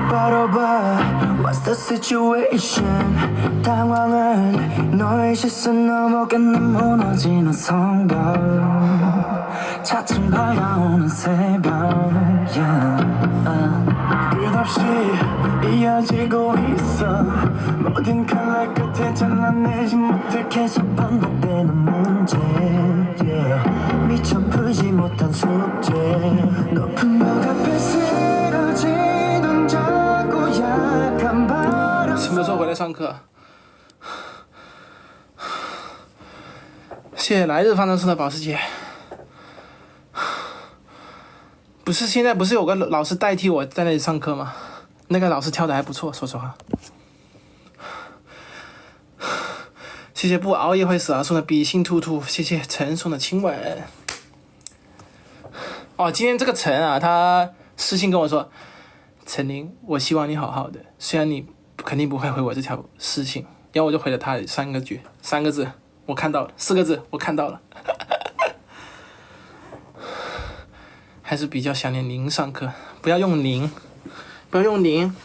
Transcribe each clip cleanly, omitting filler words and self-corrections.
바라봐 What's the situation 당황한 너의 시선 넘어간 무너지는 성벽 차츰 밝아오는 새벽 yeah. 끝없이 이어지고 있어 모든 칼날 끝에 잘라내지 못해 계속 반복되는 문제 yeah. 미처 풀지 못한 숙제 높은 벽 앞에 쓰러지던 작고 약한 바람 什么时候回来上课？谢谢来日方程式的保时捷。不是现在不是有个老师代替我在那里上课吗？那个老师教的还不错，说实话。谢谢不熬夜会死而送的比心兔兔，谢谢陈送的亲吻。哦，今天这个陈啊，他私信跟我说，陈琳，我希望你好好的，虽然你肯定不会回我这条私信，然后我就回了他三个字，我看到了，4个字我看到了。还是比较想念您上课，不要用您，不要用您。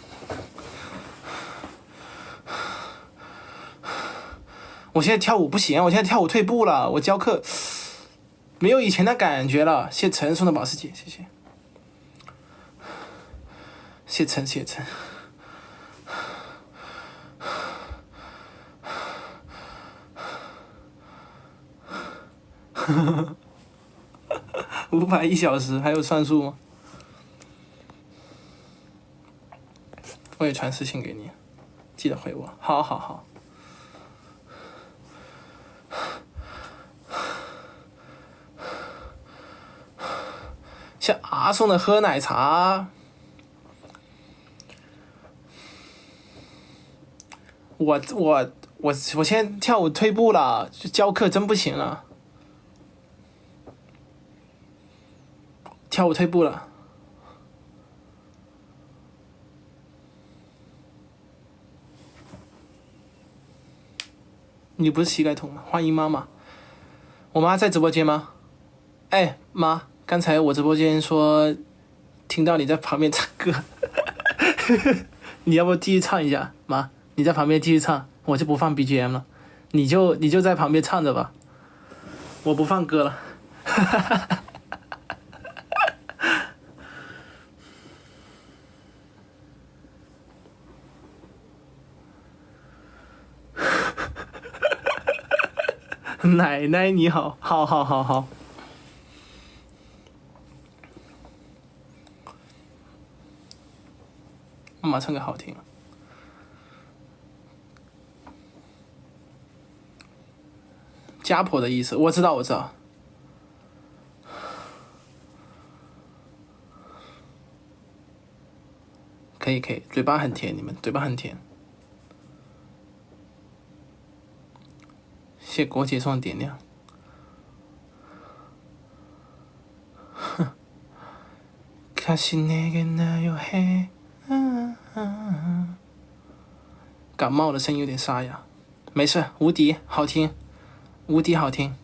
我现在跳舞不行，我现在跳舞退步了，我教课没有以前的感觉了。谢陈送的保时捷，谢谢，谢陈。500一小时还有算数吗？我也传私信给你，记得回我。好。像阿送的喝奶茶，我现在跳舞退步了，就教课真不行了。跳舞退步了，你不是膝盖痛吗？欢迎妈妈，我妈在直播间吗？哎，妈，刚才我直播间说听到你在旁边唱歌，你要不继续唱一下？妈，你在旁边继续唱，我就不放 BGM 了，你就在旁边唱着吧，我不放歌了。奶奶你好，好。妈妈唱歌好听。家婆的意思，我知道。可以，嘴巴很甜，你们嘴巴很甜。谢国姐送的点亮。感冒的声音有点沙哑，没事，无敌好听，无敌好听。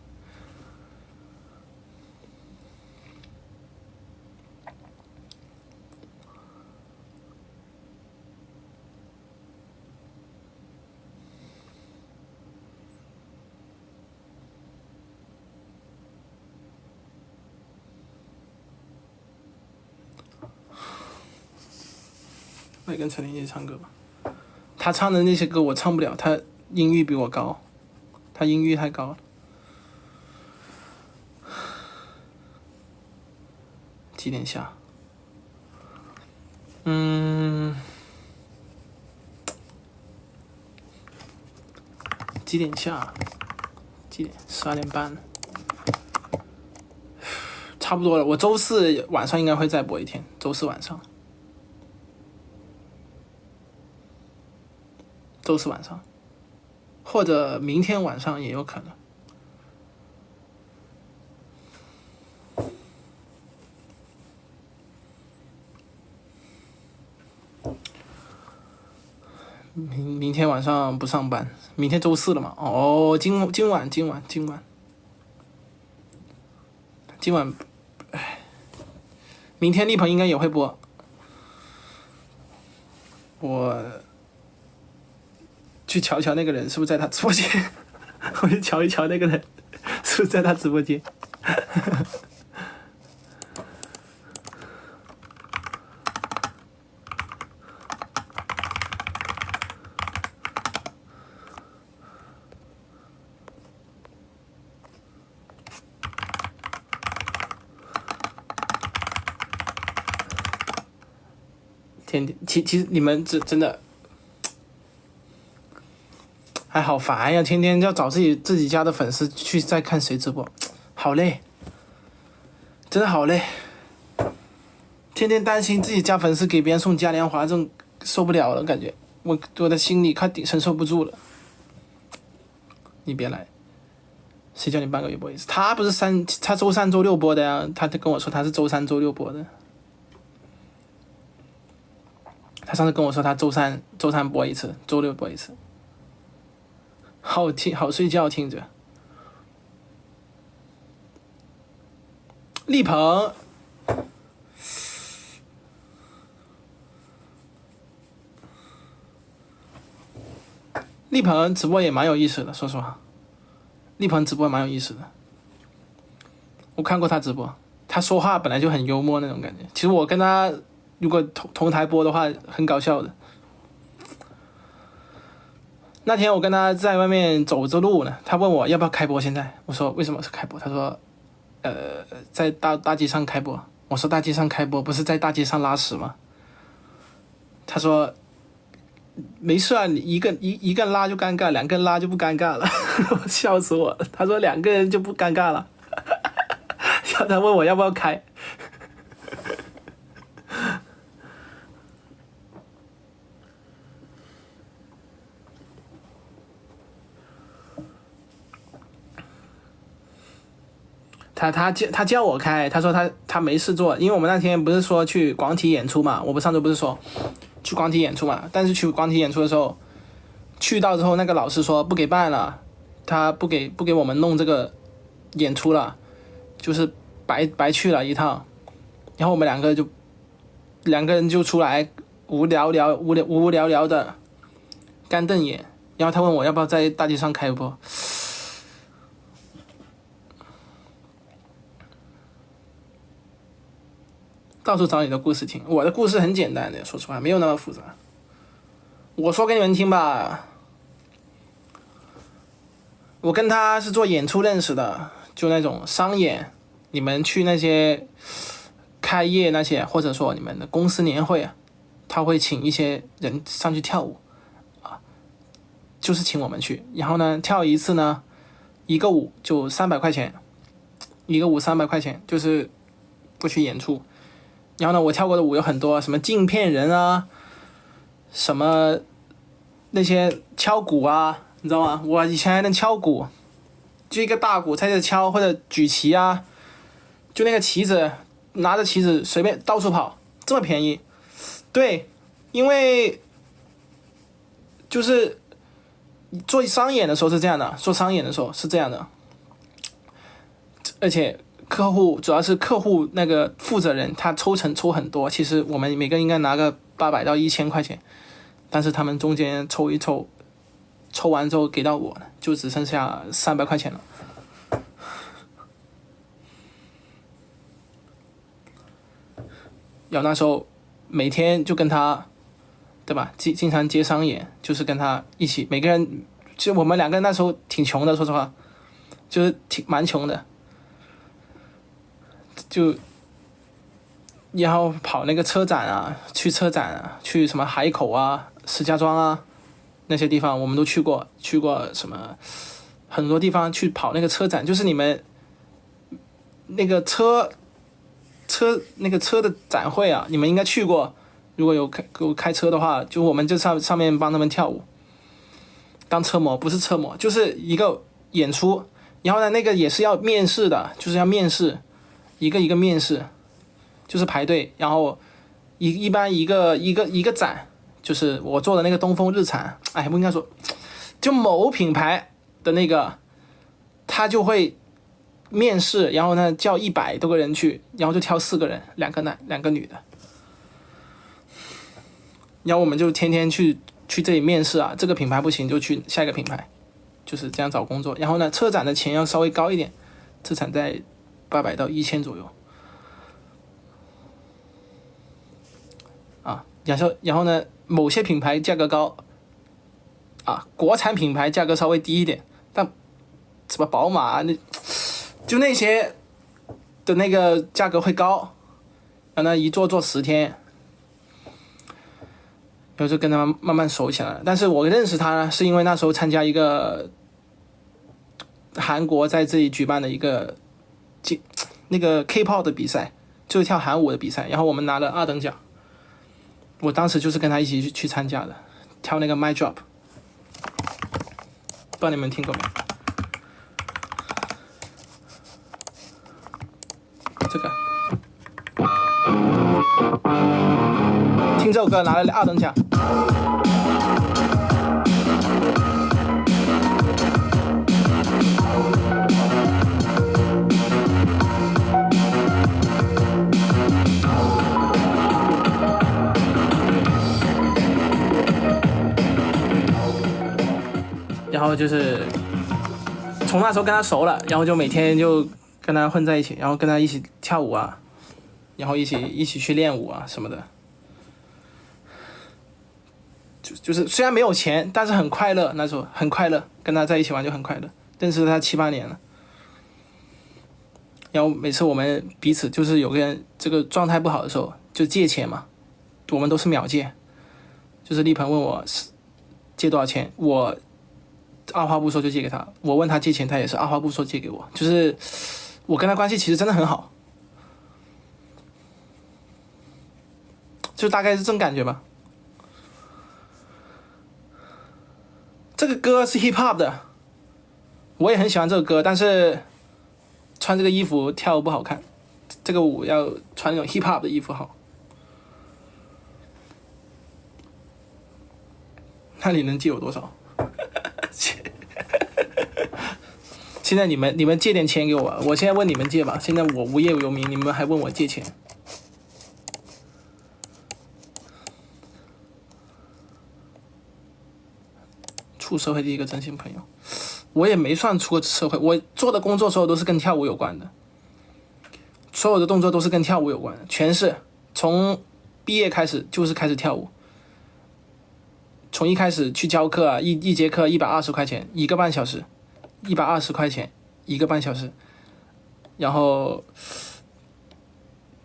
我也跟陈琳一起唱歌吧。他唱的那些歌我唱不了，他音域比我高，他音域太高了。几点下？几点下？几点？12点半。差不多了，我周四晚上应该会再播一天，周四晚上。周四晚上，或者明天晚上也有可能。明天晚上不上班，明天周四了嘛？哦，今晚，明天力鹏应该也会播。我去瞧一瞧那个人是不是在他直播间，我去瞧一瞧那个人是不是在他直播间。天天，其实你们真的，哎，好烦呀！天天要找自己家的粉丝去再看谁直播，好累，真的好累。天天担心自己家粉丝给别人送嘉年华，这种受不了了，感觉我的心里快承受不住了。你别来，谁叫你半个月播一次？他不是他周三周六播的呀，他跟我说他是周三周六播的。他上次跟我说他周三播一次，周六播一次，好睡觉听着。力鹏，力鹏直播也蛮有意思的，说实话，力鹏直播蛮有意思的。我看过他直播，他说话本来就很幽默那种感觉。其实我跟他如果同台播的话，很搞笑的。那天我跟他在外面走着路呢，他问我要不要开播。现在我说为什么是开播？他说，在大街上开播。我说大街上开播不是在大街上拉屎吗？他说没事啊，你一个人拉就尴尬，两个人拉就不尴尬了。笑死我了。他说两个人就不尴尬了。他问我要不要开。他叫我开，他说他没事做，因为我们那天不是说去广体演出嘛，我上周不是说去广体演出嘛，但是去广体演出的时候，去到之后那个老师说不给办了，他不给我们弄这个演出了，就是白去了一趟，然后我们两个人就出来无聊的干瞪眼，然后他问我要不要在大街上开播。到处找你的故事听，我的故事很简单的，说实话没有那么复杂。我说给你们听吧，我跟他是做演出认识的，就那种商演，你们去那些开业那些，或者说你们的公司年会啊，他会请一些人上去跳舞啊，就是请我们去，然后呢跳一次呢，一个舞就300块钱，一个舞300块钱，就是过去演出。然后呢，我跳过的舞有很多，什么镜片人啊，什么那些敲鼓啊，你知道吗？我以前还能敲鼓，就一个大鼓在这敲，或者举旗啊，就那个旗子，拿着旗子随便到处跑，这么便宜。对，因为就是做商演的时候是这样的，做商演的时候是这样的，而且主要是客户那个负责人他抽成抽很多，其实我们每个人应该拿个800到1000块钱，但是他们中间抽一抽，抽完之后给到我了，就只剩下300块钱了。然后那时候每天就跟他，对吧？经常接商演，就是跟他一起，每个人就我们两个人那时候挺穷的，说实话，就是蛮穷的。就然后跑那个车展啊，去车展啊，去什么海口啊、石家庄啊那些地方我们都去过什么很多地方去跑那个车展，就是你们那个车那个车的展会啊，你们应该去过，如果有开车的话，就我们就上面帮他们跳舞，当车模，不是车模，就是一个演出，然后呢那个也是要面试的，就是要面试。一个面试，就是排队，然后一般一个展，就是我做的那个东风日产，哎，不应该说，就某品牌的那个，他就会面试，然后呢叫100多个人去，然后就挑4个人，2个男2个女的，然后我们就天天去这里面试啊，这个品牌不行就去下一个品牌，就是这样找工作。然后呢，车展的钱要稍微高一点，车展在800到1000左右。啊，然后呢，某些品牌价格高，啊，国产品牌价格稍微低一点，但什么宝马就那些的那个价格会高，然后呢一做10天，然后就跟他们慢慢熟起来了。但是我认识他呢，是因为那时候参加一个韩国在这里举办的一个那个 K-pop 的比赛，就是跳韩舞的比赛，然后我们拿了2等奖。我当时就是跟他一起去参加的，跳那个 My Drop， 不知道你们听过没？这个，听这首歌拿了2等奖。然后就是从那时候跟他熟了，然后就每天就跟他混在一起，然后跟他一起跳舞啊，然后一起去练舞啊什么的。就是虽然没有钱，但是很快乐，那时候很快乐，跟他在一起玩就很快乐。认识他7、8年了，然后每次我们彼此就是有个人这个状态不好的时候，就借钱嘛，我们都是秒借。就是立鹏问我借多少钱，我二话不说就借给他，我问他借钱，他也是二话不说借给我，就是我跟他关系其实真的很好，就大概是这种感觉吧。这个歌是 hip hop 的，我也很喜欢这个歌，但是穿这个衣服跳舞不好看，这个舞要穿那种 hip hop 的衣服好。那你能借我多少？现在你们借点钱给我，我现在问你们借吧。现在我无业游民，你们还问我借钱？出社会第一个真心朋友，我也没算出过社会，我做的工作所有都是跟跳舞有关的，所有的动作都是跟跳舞有关的，全是从毕业开始就是开始跳舞。从一开始去教课啊，一节课120块钱1个半小时，120块钱1个半小时，然后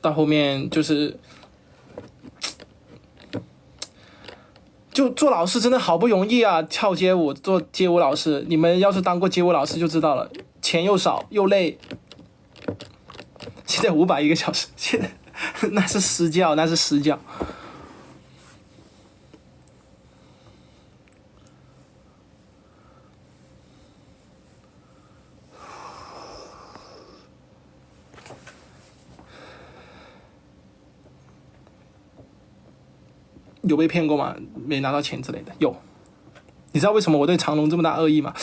到后面就做老师真的好不容易啊，跳街舞做街舞老师，你们要是当过街舞老师就知道了，钱又少又累。现在500一个小时，现在那是私教，那是私教。有被骗过吗？没拿到钱之类的？有。你知道为什么我对长隆这么大恶意吗？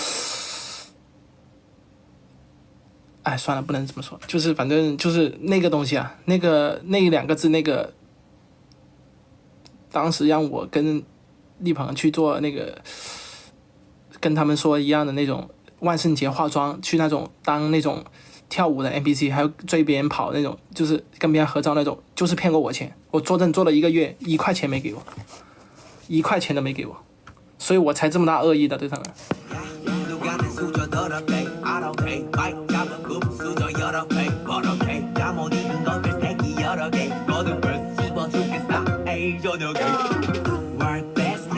哎，算了，不能这么说。就是反正就是那个东西啊，那2个字，那个当时让我跟立鹏去做那个，跟他们说一样的那种万圣节化妆，去那种当那种跳舞的 NPC， 还有追别人跑那种，就是跟别人合照那种，就是骗过我钱。我坐镇做了1个月，1块钱没给我，1块钱都没给我，所以我才这么大恶意的对他们。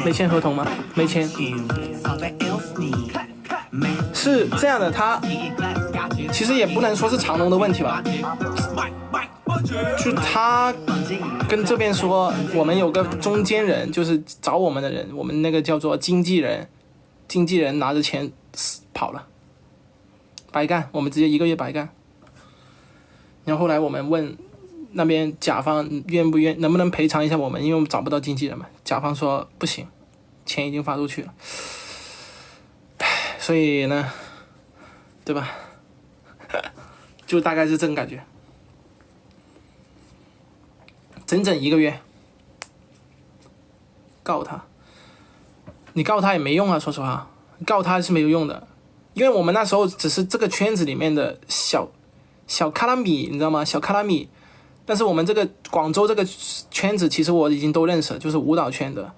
没签合同吗？没签。是这样的，他其实也不能说是长隆的问题吧，就他跟这边说，我们有个中间人，就是找我们的人，我们那个叫做经纪人，经纪人拿着钱跑了，白干，我们直接1个月白干。然后后来我们问那边甲方能不能赔偿一下我们，因为我们找不到经纪人嘛。甲方说不行，钱已经发出去了。所以呢，对吧？就大概是这种感觉。整整1个月，告他，你告他也没用啊，说实话，告他是没有用的，因为我们那时候只是这个圈子里面的小卡拉米，你知道吗？小卡拉米。但是我们这个广州这个圈子，其实我已经都认识了，就是舞蹈圈的，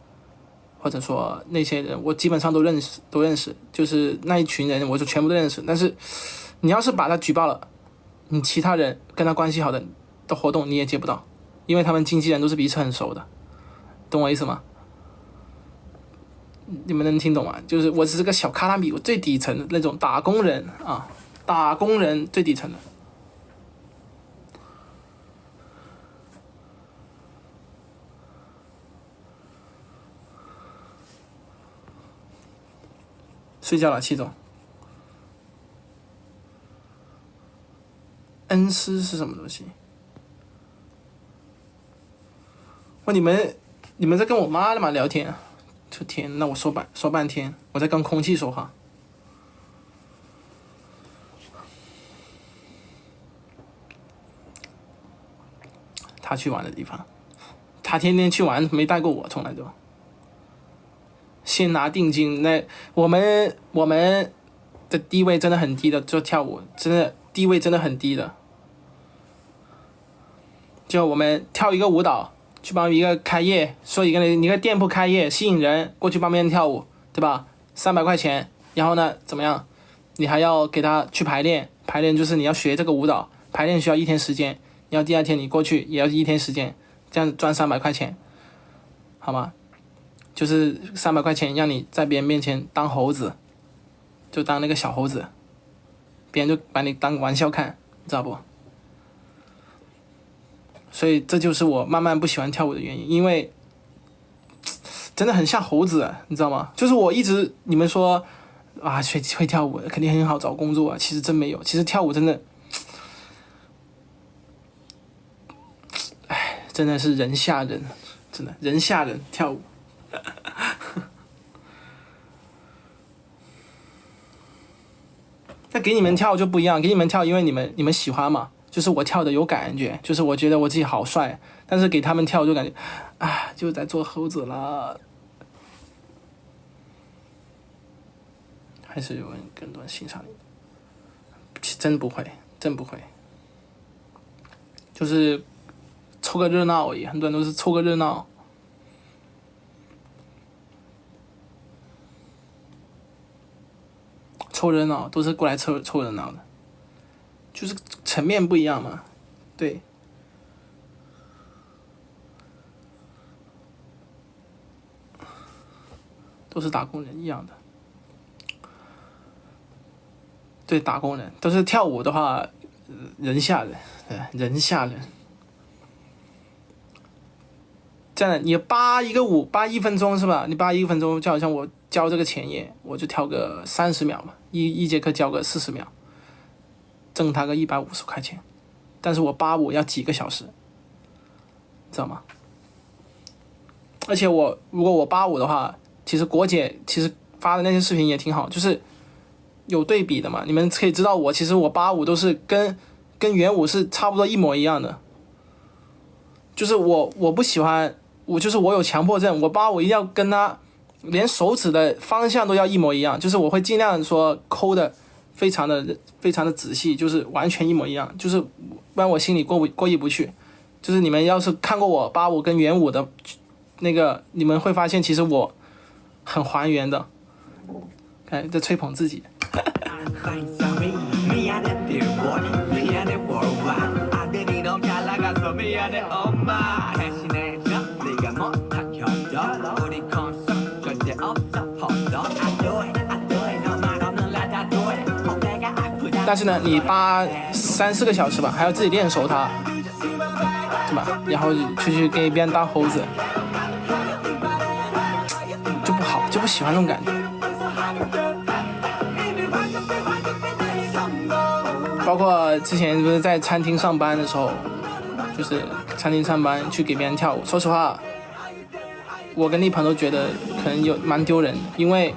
或者说那些人，我基本上都认识，就是那一群人，我就全部都认识。但是你要是把他举报了，你其他人跟他关系好的活动你也接不到，因为他们经纪人都是彼此很熟的，懂我意思吗？你们能听懂吗？就是我是这个小卡拉米，我最底层的那种打工人啊，打工人最底层的。睡觉了，七总。恩师是什么东西？你们在跟我妈的嘛聊天？就天，那我说半天，我在跟空气说话。他去玩的地方，他天天去玩，没带过我，从来都。先拿定金，那我们的地位真的很低的，做跳舞真的地位真的很低的。就我们跳一个舞蹈，去帮一个开业，说一个店铺开业，吸引人过去帮别人跳舞，对吧？300块钱，然后呢怎么样？你还要给他去排练，排练就是你要学这个舞蹈，排练需要1天时间，你要第2天你过去也要1天时间，这样赚300块钱，好吗？就是300块钱让你在别人面前当猴子，就当那个小猴子，别人就把你当玩笑看，你知道不？所以这就是我慢慢不喜欢跳舞的原因，因为真的很像猴子，你知道吗？就是我一直你们说啊，会跳舞肯定很好找工作啊，其实真没有，其实跳舞真的，哎，真的是人吓人，真的人吓人，跳舞。那给你们跳就不一样，给你们跳，因为你们喜欢嘛，就是我跳的有感觉，就是我觉得我自己好帅，但是给他们跳就感觉，啊，就在做猴子了。还是有人更多人欣赏你，真不会，就是凑个热闹而已，很多人都是凑个热闹。凑热闹都是过来凑热闹的，就是层面不一样嘛，对。都是打工人一样的，对，打工人都是跳舞的话，人吓人，人吓人。这样的，你扒一个舞，扒1分钟是吧？你扒1分钟，就好像我教这个前夜，我就跳个30秒嘛，一节课教个40秒，挣他个150块钱。但是我扒舞要几个小时，知道吗？而且如果我扒舞的话，其实国姐其实发的那些视频也挺好，就是有对比的嘛。你们可以知道其实我扒舞都是跟原舞是差不多一模一样的。就是我不喜欢，我有强迫症，我扒舞一定要跟他连手指的方向都要一模一样，就是我会尽量说抠的非常的仔细，就是完全一模一样，就是不然我心里过意不去。就是你们要是看过我扒舞跟原舞的那个，你们会发现其实我很还原的。看在吹捧自己。但是呢，你扒3-4个小时吧，还要自己练熟它，对吧？然后去给别人当猴子，就不好，就不喜欢那种感觉。包括之前不是在餐厅上班的时候，就是餐厅上班去给别人跳舞，说实话，我跟丽鹏都觉得可能蛮丢人的，因为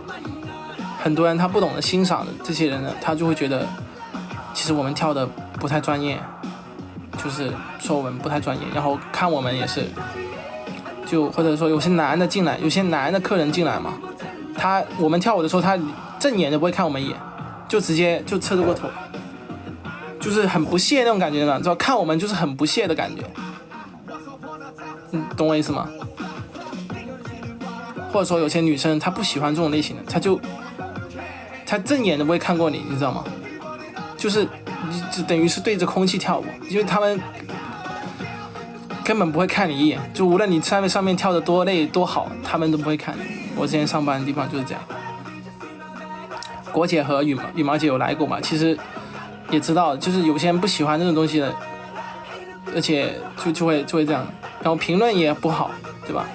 很多人他不懂得欣赏的这些人呢，他就会觉得其实我们跳的不太专业，就是说我们不太专业，然后看我们也是就或者说有些男的进来，有些男的客人进来嘛，我们跳舞的时候，他正眼都不会看我们一眼，就直接就侧着过头，就是很不屑那种感觉嘛，知道看我们就是很不屑的感觉，懂我意思吗？或者说有些女生她不喜欢这种类型的，她正眼都不会看过你，你知道吗？就是等于是对着空气跳舞，因为他们根本不会看你一眼，就无论你上面跳的多累多好，他们都不会看你。我之前上班的地方就是这样。国姐和羽毛姐有来过嘛，其实也知道，就是有些人不喜欢这种东西的，而且就会这样，然后评论也不好，对吧？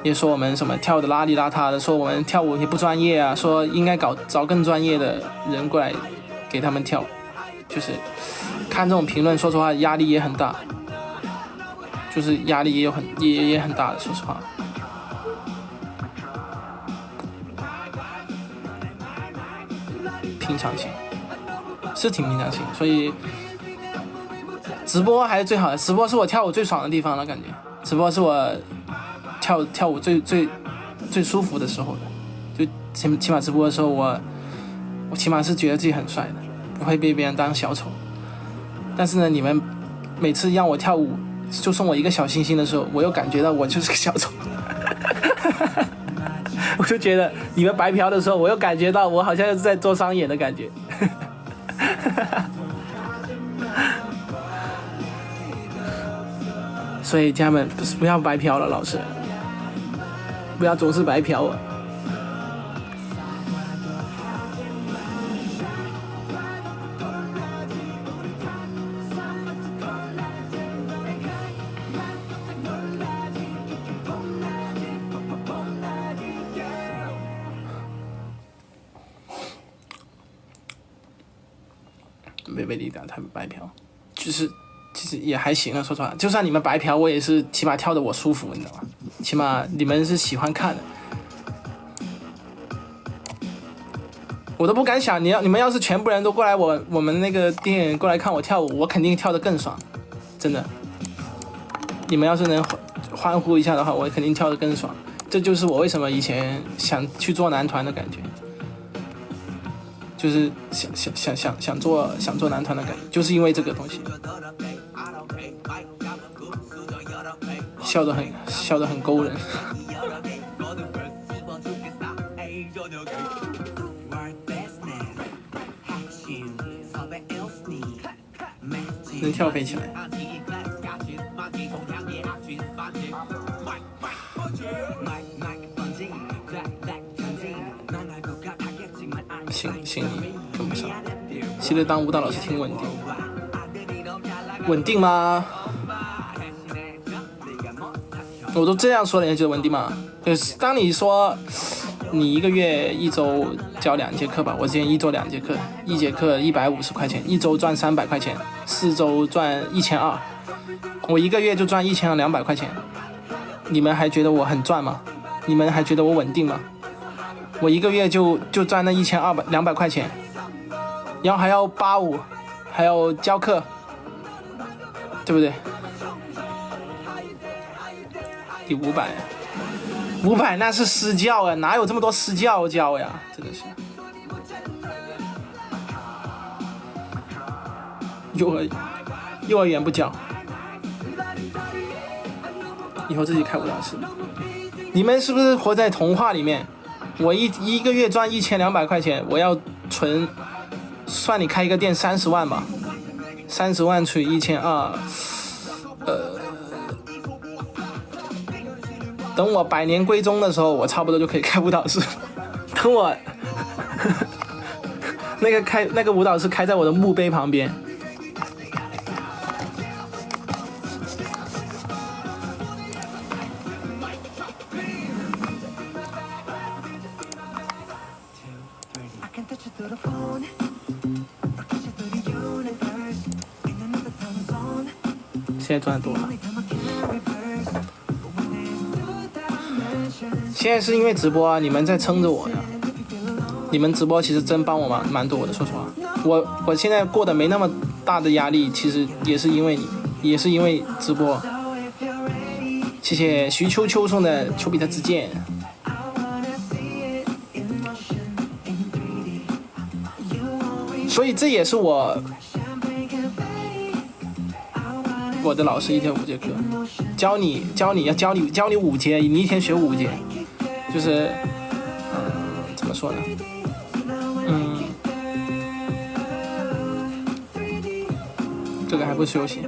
也说我们什么跳的邋里邋遢的，说我们跳舞也不专业啊，说应该找更专业的人过来给他们跳，就是看这种评论，说实话压力也很大，就是压力也很大的，说实话。平常心是挺平常心，所以直播还是最好的，直播是我跳舞最爽的地方了，感觉直播是我跳舞最舒服的时候的，就起码直播的时候我起码是觉得自己很帅的，不会被别人当小丑。但是呢，你们每次让我跳舞就送我一个小星星的时候，我又感觉到我就是个小丑。我就觉得你们白嫖的时候，我又感觉到我好像是在做商演的感觉。所以家人们不要白嫖了，老师，不要总是白嫖啊。没力量，他们白嫖，就是其实也还行啊。说实话，就算你们白嫖，我也是起码跳得我舒服，你知道吗？起码你们是喜欢看的，我都不敢想，你们要是全部人都过来我们那个店过来看我跳舞，我肯定跳得更爽，真的。你们要是能欢呼一下的话，我肯定跳得更爽。这就是我为什么以前想去做男团的感觉。就是想做男团的感觉，就是因为这个东西，笑得很勾人。能跳飞起来。行，跟不上。现在当舞蹈老师挺稳定，稳定吗？我都这样说了，你觉得稳定吗？就是当你说你一个月一周教2节课吧，我之前一周2节课，1节课150块钱，一周赚300块钱，4周赚1200，我一个月就赚1200块钱，你们还觉得我很赚吗？你们还觉得我稳定吗？我一个月就赚那1200块钱，然后还要85，还要教课，对不对？第500那是私教啊，哪有这么多私教教呀？真的是。幼儿园不教，以后自己开舞蹈室。你们是不是活在童话里面？我一个月赚1200块钱，我要存，算你开一个店30万吧，30万除以1200，等我百年归宗的时候，我差不多就可以开舞蹈室。等我那个舞蹈室开在我的墓碑旁边。现在赚得多了。现在是因为直播啊，你们在撑着我呀。你们直播其实真帮我蛮多的，说实话。我现在过得没那么大的压力，其实也是因为你，也是因为直播。谢谢徐秋秋送的丘比特之剑。所以这也是我的老师一天5节课，教你5节，你一天学5节，就是怎么说呢？这个还不休息。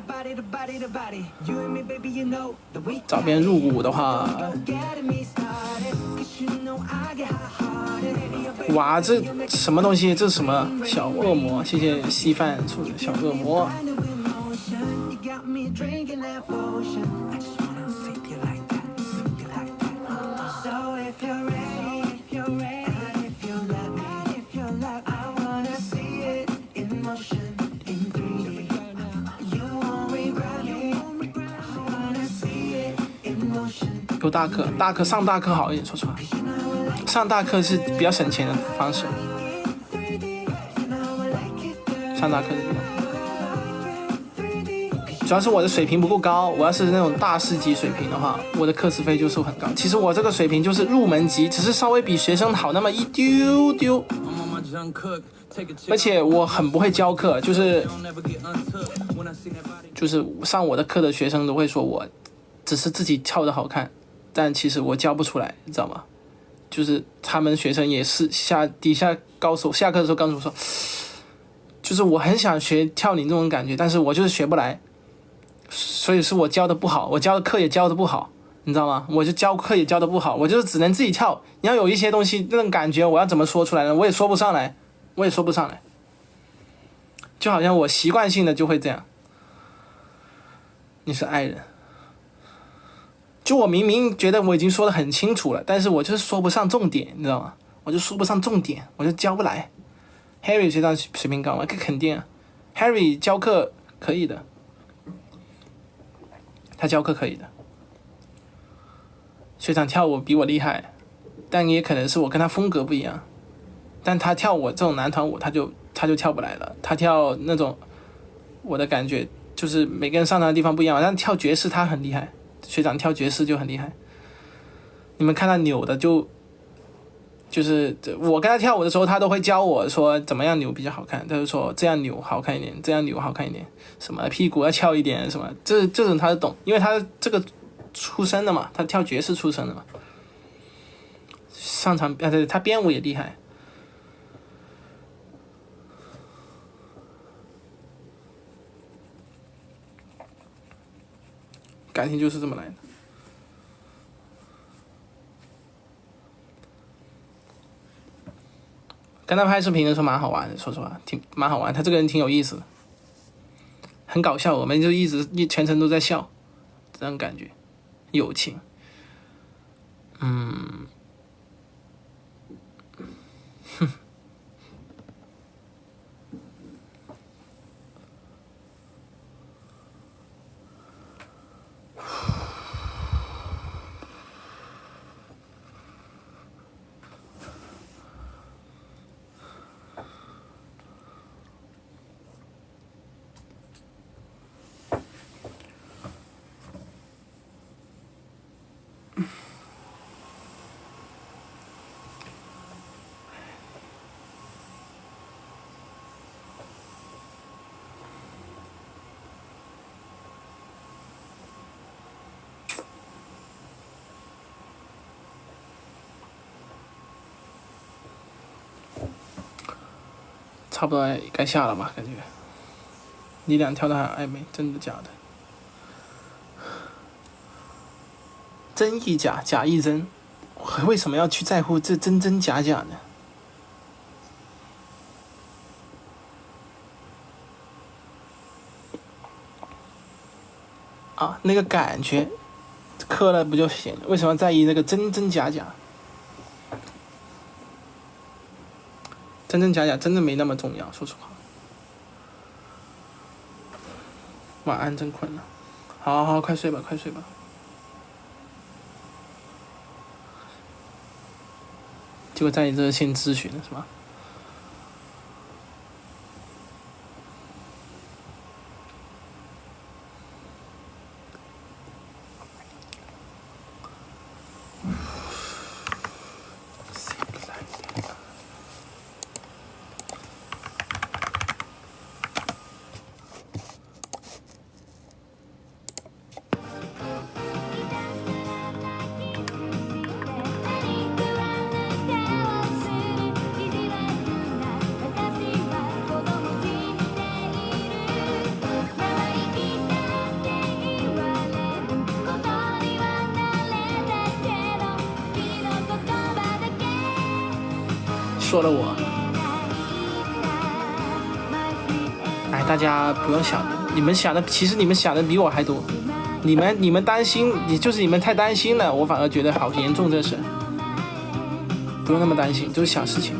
找别人入伍的话，哇，这什么东西？这是什么小恶魔？谢谢稀饭出的小恶魔。有大课上大课好一点，说实话，上大课是比较省钱的方式。上大课是比较，主要是我的水平不够高，我要是那种大师级水平的话，我的课时费就收很高。其实我这个水平就是入门级，只是稍微比学生好那么一丢丢。而且我很不会教课，就是上我的课的学生都会说我只是自己跳的好看，但其实我教不出来，你知道吗？就是他们学生也是底下高手，下课的时候告诉我说，就是我很想学跳你那种感觉，但是我就是学不来，所以是我教的不好，我教的课也教的不好，你知道吗？我就教课也教的不好，我就是只能自己跳。你要有一些东西那种感觉，我要怎么说出来呢？我也说不上来，就好像我习惯性的就会这样。你是爱人。就我明明觉得我已经说得很清楚了，但是我就是说不上重点，你知道吗？我就说不上重点，我就教不来。Harry 学长水平高吗？肯定啊 ，Harry 教课可以的，他教课可以的。学长跳舞比我厉害，但也可能是我跟他风格不一样。但他跳我这种男团舞，他就跳不来了。他跳那种，我的感觉就是每个人上场的地方不一样，但跳爵士他很厉害。学长跳爵士就很厉害，你们看他扭的就是我跟他跳舞的时候，他都会教我说怎么样扭比较好看，他就说这样扭好看一点，这样扭好看一点，什么屁股要翘一点，什么这种他都懂，因为他这个出身的嘛，他跳爵士出身的嘛，上场对，他编舞也厉害。感情就是这么来的。跟他拍视频的时候蛮好玩的，说实话，蛮好玩。他这个人挺有意思的，很搞笑，我们就全程都在笑，这种感觉，友情。差不多该下了吧，感觉。你俩跳的还暧昧，真的假的？真亦假，假亦真，为什么要去在乎这真真假假呢？啊，那个感觉，磕了不就行了？为什么要在意那个真真假假？真真假假真的没那么重要，说实话。晚安，真困了。好，快睡吧，快睡吧。结果在你这先咨询了是吧？说了我。哎，大家不用想，你们想的其实你们想的比我还多。你们担心，就是你们太担心了，我反而觉得好严重这事。不用那么担心，就是小事情。